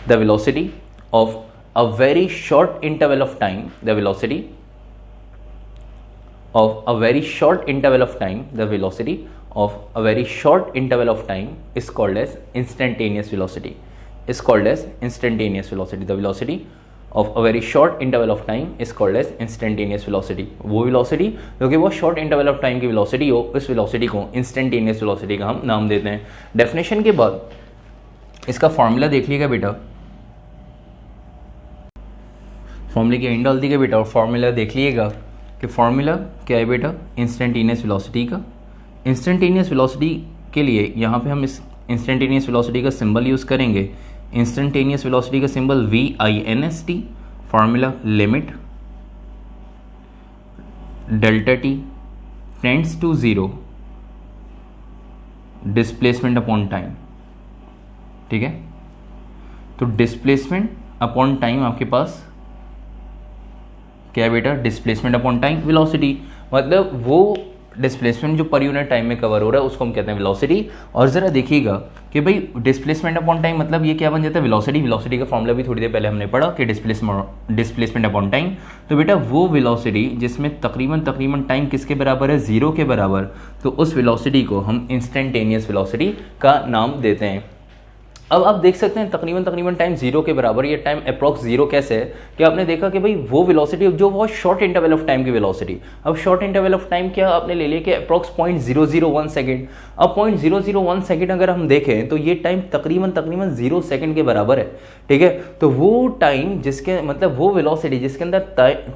The velocity of a very short interval of time, the velocity of a very short interval of time, the velocity of a very short interval of time is called as instantaneous velocity, is called as instantaneous velocity. The velocity of a very short interval of time is called as instantaneous velocity. वो velocity जो कि वो short interval of time की velocity हो, उस velocity को instantaneous velocity का हम नाम देते हैं। Definition के बाद इसका फॉर्मूला देख लीजिएगा बेटा, फॉर्मूले की एंड डाल दीजिएगा बेटा और फॉर्मूला देख लीजिएगा कि फॉर्मूला क्या है बेटा इंस्टेंटेनियस वेलोसिटी का। इंस्टेंटेनियस वेलोसिटी के लिए यहाँ पे हम इस इंस्टेंटेनियस वेलोसिटी का सिंबल यूज़ करेंगे। इंस्टेंटेनियस वेलोसिटी का symbol VINST, formula limit delta T tends to 0 displacement upon time. ठीक है, तो डिस्प्लेसमेंट अपॉन टाइम आपके पास क्या है बेटा, डिस्प्लेसमेंट अपॉन टाइम वेलोसिटी, मतलब वो डिस्प्लेसमेंट जो पर यूनिट टाइम में कवर हो रहा है उसको हम कहते हैं वेलोसिटी। और जरा देखिएगा कि भाई डिस्प्लेसमेंट अपॉन टाइम मतलब ये क्या बन जाता है, वेलोसिटी। वेलोसिटी का फॉर्मूला भी थोड़ी देर पहले हमने पढ़ा कि डिस्प्लेसमेंट अपॉन टाइम। तो बेटा वो वेलोसिटी जिसमें तकरीबन टाइम किसके बराबर है, 0 के बराबर, तो उस वेलोसिटी को हम इंस्टेंटेनियस वेलोसिटी का नाम देते हैं। अब आप देख सकते हैं तकरीबन टाइम 0 के बराबर, ये टाइम अप्रॉक्स 0 कैसे है कि आपने देखा कि भाई वो वेलोसिटी जो बहुत शॉर्ट इंटरवल ऑफ टाइम की वेलोसिटी, अब शॉर्ट इंटरवल ऑफ टाइम क्या आपने ले लिया कि अप्रॉक्स 0.001 सेकेंड। अब 0.001 सेकेंड अगर हम देखें तो ये टाइम तकरीबन 0 सेकेंड के बराबर है। ठीक है, तो वो टाइम जिसके मतलब वो वेलोसिटी जिसके अंदर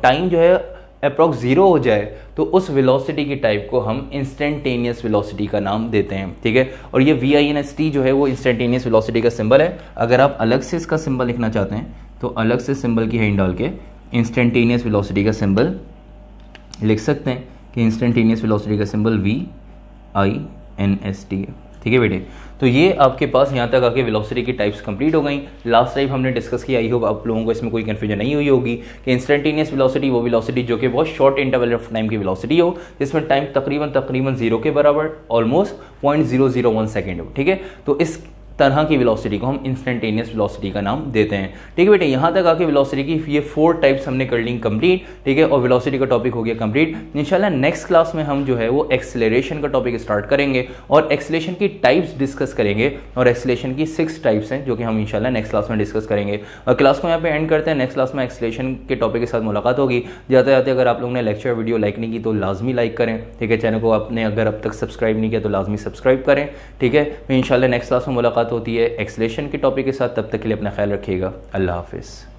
टाइम जो है अप्रॉक्स 0 हो जाए तो उस वेलोसिटी की टाइप को हम इंस्टेंटेनियस वेलोसिटी का नाम देते हैं। ठीक है, और ये VINST जो है वो इंस्टेंटेनियस वेलोसिटी का सिंबल है। अगर आप अलग से इसका सिंबल लिखना चाहते हैं तो अलग से सिंबल की हेड डाल के इंस्टेंटेनियस वेलोसिटी का सिंबल लिख सकते हैं कि इंस्टेंटेनियस वेलोसिटी का सिंबल VINST है। ठीक है बेटे, तो ये आपके पास यहाँ तक आके वेलोसिटी की टाइप्स कंप्लीट हो गई। लास्ट टाइम हमने डिस्कस किया, आई होप आप लोगों को इसमें कोई कंफ्यूजन नहीं हुई होगी कि इंस्टेंटेनियस वेलोसिटी वो वेलोसिटी जो कि बहुत शॉर्ट इंटरवल ऑफ टाइम की वेलोसिटी हो, जिसमें टाइम तकरीबन 0 के बराबर ऑलमोस्ट 0.001 सेकेंड हो। ठीक है, तो इस तरह की वेलोसिटी को हम इंस्टेंटेनियस वेलोसिटी का नाम देते हैं। ठीक है बेटे, यहाँ तक आके वेलोसिटी की ये 4 टाइप्स हमने कर ली कंप्लीट। ठीक है, और वेलोसिटी का टॉपिक हो गया कंप्लीट। इंशाल्लाह नेक्स्ट क्लास में हम जो है वो एक्सेलरेशन का टॉपिक स्टार्ट करेंगे और एक्सेलरेशन की टाइप्स डिस्कस करेंगे। और एक्सेलरेशन की 6 टाइप्स हैं जो कि हम इंशाल्लाह नेक्स्ट क्लास में डिस्कस करेंगे। और क्लास को यहाँ पे एंड करते हैं, नेक्स्ट क्लास में एक्सेलरेशन के टॉपिक के साथ मुलाकात होगी। जाते जाते अगर आप लोगों ने लेक्चर वीडियो लाइक नहीं की तो लाजमी लाइक करें। ठीक है, चैनल को आपने अगर अब तक सब्सक्राइब नहीं किया तो लाजमी सब्सक्राइब करें। ठीक है, इंशाल्लाह नेक्स्ट क्लास में मुलाकात होती है एक्सेलरेशन के टॉपिक के साथ। तब तक के लिए अपना ख्याल रखिएगा। अल्लाह हाफिज़।